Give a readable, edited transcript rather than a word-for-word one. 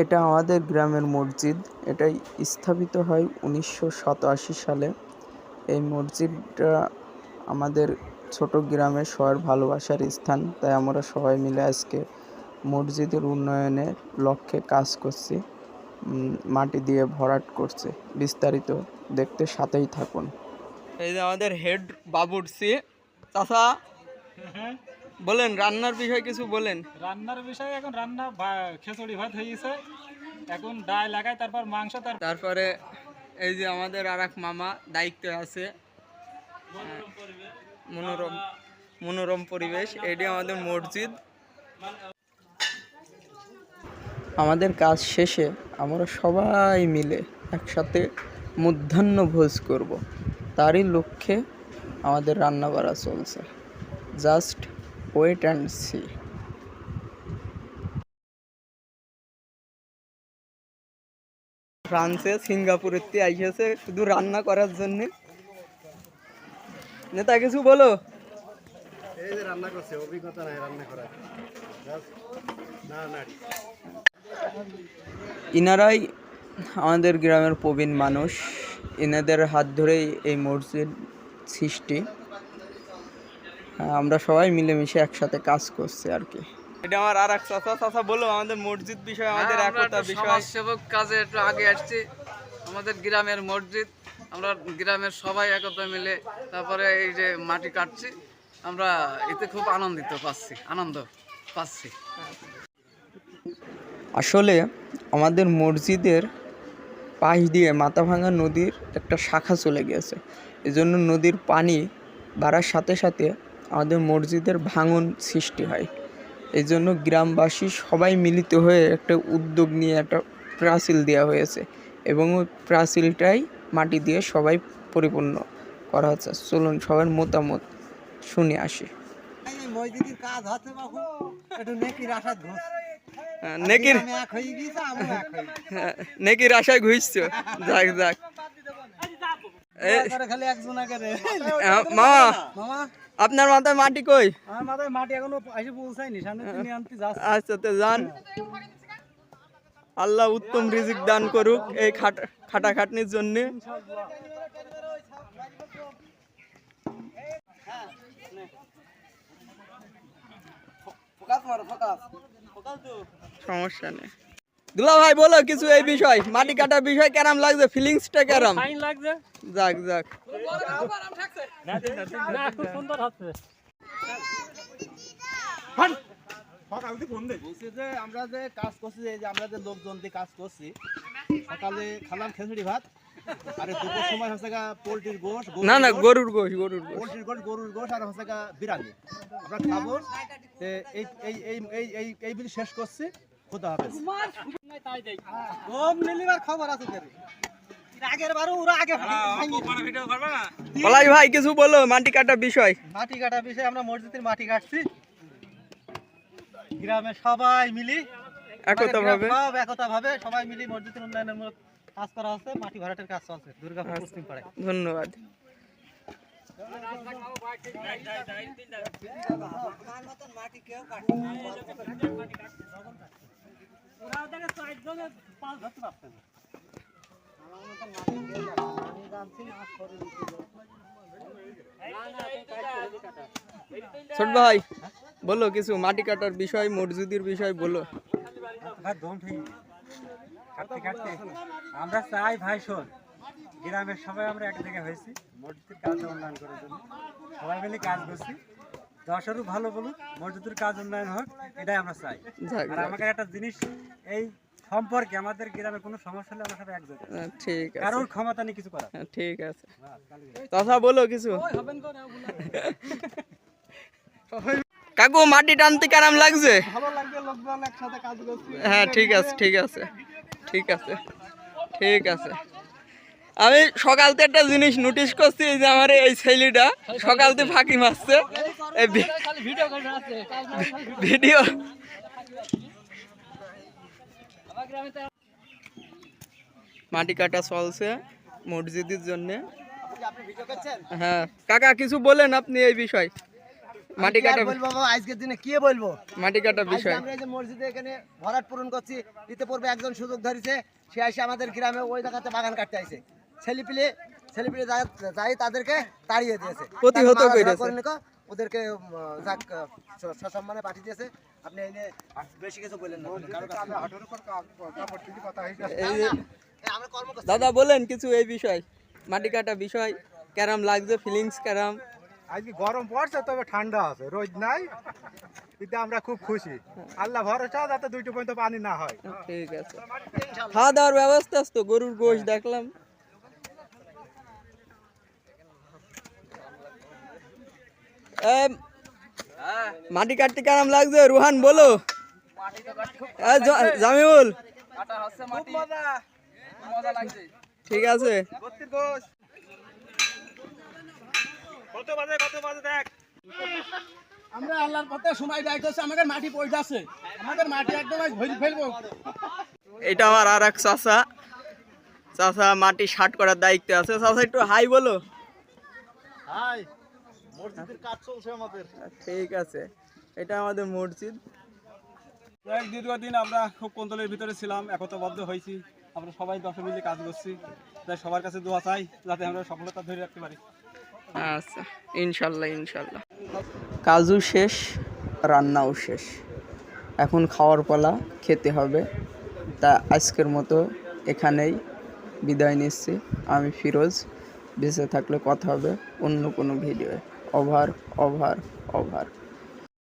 এটা আমাদের গ্রামের মসজিদ। এটা স্থাপিত হয় 1987 সালে। এই মসজিদটা আমাদের ছোট গ্রামের সবার ভালোবাসার স্থান। তাই আমরা সবাই মিলে আজকে মসজিদের উন্নয়নের লক্ষ্যে কাজ করছি। মাটি দিয়ে ভরাট করছে। বিস্তারিত দেখতে সাথেই থাকুন। এই যে আমাদের হেড বাবুর্চি চাচা, বলেন রান্নার বিষয়ে কিছু বলেন। রান্নার বিষয়ে এখন রান্না খিচুড়ি ভাত হয়ে গেছে, এখন ডাল লাগাই, তারপর মাংস, তারপরে এই যে আমাদের আর এক মামা দায়িত্বে আছে। মনোরম পরিবেশ। এটি আমাদের মসজিদ। আমাদের কাজ শেষে আমরা সবাই মিলে একসাথে মধ্যাহ্ন ভোজ করব। তারই লক্ষ্যে আমাদের রান্না করা চলছে। Just wait and see. ফ্রান্সে সিঙ্গাপুরের তে আইসেছে শুধু রান্না করার জন্য। নেতা কিছু বলো। এই যে রান্না করছে, অভিজ্ঞতা নাই রান্না করার। ইনারাই আমাদের গ্রামের প্রবীণ মানুষ। এনাদের হাত ধরেই এই মসজিদ সৃষ্টি। আমরা সবাই মিলেমিশে একসাথে কাজ করছি আর কি। এটা আমার আর এক চাচা বলো আমাদের মসজিদ বিষয়, আমাদের একতা বিষয়। সমাজসেবক কাজে একটু আগে আসছি। আমাদের গ্রামের মসজিদ, আমরা গ্রামের সবাই একতা মিলে তারপরে এই যে মাটি কাটছি, আমরা এতে খুব আনন্দ পাচ্ছি। আসলে আমাদের মসজিদের পাশ দিয়ে মাথাভাঙা নদীর একটা শাখা চলে গেছে। এজন্য নদীর পানি বাড়ার সাথে সাথে আমাদের মসজিদের ভাঙন সৃষ্টি হয়। এই জন্য গ্রামবাসী সবাই মিলিত হয়ে একটা উদ্যোগ নিয়ে একটা প্রাচীল দেওয়া হয়েছে এবং ওই প্রাচীলটাই মাটি দিয়ে সবাই পরিপূর্ণ করা হচ্ছে। চলুন সবার মতামত শুনে আসি। মসজিদের কাজ হচ্ছে বাবু, একটু নেকির আশা ঘুষ। নেকির আশায় ঘুরছ। যাক যাক খালি একজন মামা, আপনার মাথায় মাটি কই? আমার মাথায় মাটি এখনো এসে পৌঁছায়নি, সামনে তুমি আনতে যাচ্ছ। আচ্ছা তো যান। আল্লাহ উত্তম রিজিক দান করুক এই খাটাখাটনির জন্য। সমস্যা নেই। দুলা ভাই বলো কিছু এই বিষয়, মাটি কাটার বিষয় কেরাম লাগছে, ফিলিংসটা কেরাম? ফাইন লাগছে। যাক যাক। খুব সুন্দর হচ্ছে। বলছি যে আমরা যে কাজ করছি, এই যে আমরা যে লোকজন দিয়ে কাজ করছি, সকালে খালাম খিচুড়ি ভাত, আর দুপুর সময় হচ্ছে পোলট্রির গোশ, না গরুর গোশ, পোলট্রির গোশ, গরুর গোশ, আর হচ্ছে বিরিয়ানি আমরা খাবো। এই এই এই এই এই এই বিল শেষ করছি। খোদা হাফেজ। খবর আছে ভাই কিছু বলো মাটি কাটার বিষয়। মাটি কাটার বিষয় আমরা মসজিদের মাটি কাটছি, গ্রামের সবাই মিলি একতা ভাবে সবাই মিলি মসজিদের উন্নয়নের কাজ করা হচ্ছে। মাটি ভরাটের কাজ চলছে দুর্গাপুর পশ্চিম পাড়ায়। ধন্যবাদ। ছোট ভাই বলো কিছু মাটি কাটার বিষয়, মসজিদের বিষয় বলো। আমরা চাই ভাই শোন, গ্রামের সবাই আমরা এক জায়গায় হয়েছি মসজিদের কাজ উন্নয়ন করার জন্য, সবাই মিলে কাজ করছি। দশেরও ভালো বলুক, মসজিদের কাজ উন্নয়ন হোক, এটাই আমরা চাই। আর আমাকে একটা জিনিস এই সম্পর্কে, আমাদের গ্রামে কোনো সমস্যা হলে আমরা সবাই এক জায়গায়। ঠিক আছে, কারোর ক্ষমতা নেই কিছু করার। ঠিক আছে কথা বলো কিছু। কাকু মাটি টানতে কেমন লাগছে? ভালো লাগছে, লোকজন একসাথে কাজ করছি। হ্যাঁ ঠিক আছে ঠিক আছে ঠিক আছে ঠিক আছে। আমি সকালতে একটা জিনিস নোটিস করছি, যে আমার এই ছেলেটা সকালতে ফাঁকি মারছে ভিডিও। মাটি কাটা চলছে মসজিদের জন্য। হ্যাঁ কাকা কিছু বলেন আপনি এই বিষয়। মাটি কাটা বলবো বাবা, আজকের দিনে কি বলবো? মাটি কাটা আজকে বিষয়। আমরা এই যে মসজিদে এখানে ভরাট পূরণ করছি, ইতিপূর্বে একজন সুযোগ ধরেছে, সে এসে আমাদের গ্রামে ওই জায়গাতে বাগান কাটতে আইছে। ছেলেপিলে যাই তাদেরকে তাড়িয়ে দিয়েছে, প্রতিহত তাকে মারা ধরা করেছে। করে নিকো, ওদেরকে যাক সসম্মানে পাঠিয়ে দিয়েছে। আপনি এই নিয়ে বেশি কিছু বললেন না, কারো কাছে এই যে আমরা কর্ম করছি। দাদা বলেন কিছু এই বিষয়, মাটি কাটা বিষয় কেরাম লাগছে, ফিলিংস কেরাম? আজকে গরম পড়ছে, তবে ঠান্ডা আছে, রোদ নাই, এতে আমরা খুব খুশি। আল্লাহ ভরসা, যাতে 2টো পর্যন্ত পানি না হয়। ঠিক আছে। খাওয়া দাওয়ার ব্যবস্থা আছে তো? গরুর গোশ দেখলাম। মাটি কাটতে কেরাম লাগছে রুহান বলো? জামিউল কাটা হচ্ছে মাটি, মজা লাগছে। ঠিক আছে। কত বাজে দেখ। আমরা আল্লাহর পথে সময় ব্যয় করছি, আমাদের মাটি পয়সা আছে, আমাদের মাটি একদম ভরি ফেলবো। এটা আমার আর এক চাচা, চাচা মাটি শার্ট করার দায়িত্ব আছে। চাচা একটু হাই বলো। হাই, মসজিদের কাজ চলছে আমাদের। ঠিক আছে, এটা আমাদের মসজিদ। এক দীর্ঘদিন আমরা খুব কন্দলের ভিতরে ছিলাম, একতাবদ্ধ হয়েছি, আমরা সবাই 10 মিলে কাজ করছি। তাই সবার কাছে দোয়া চাই যাতে আমরা সফলতা ধরে রাখতে পারি। আচ্ছা, ইনশাল্লাহ ইনশাল্লাহ। কাজও শেষ, রান্নাও শেষ, এখন খাওয়ার পালা, খেতে হবে। তা আজকের মতো এখানেই বিদায় নিচ্ছি। আমি ফিরোজ। বেঁচে থাকলে কথা হবে অন্য কোনো ভিডিওয়ে। Over over over.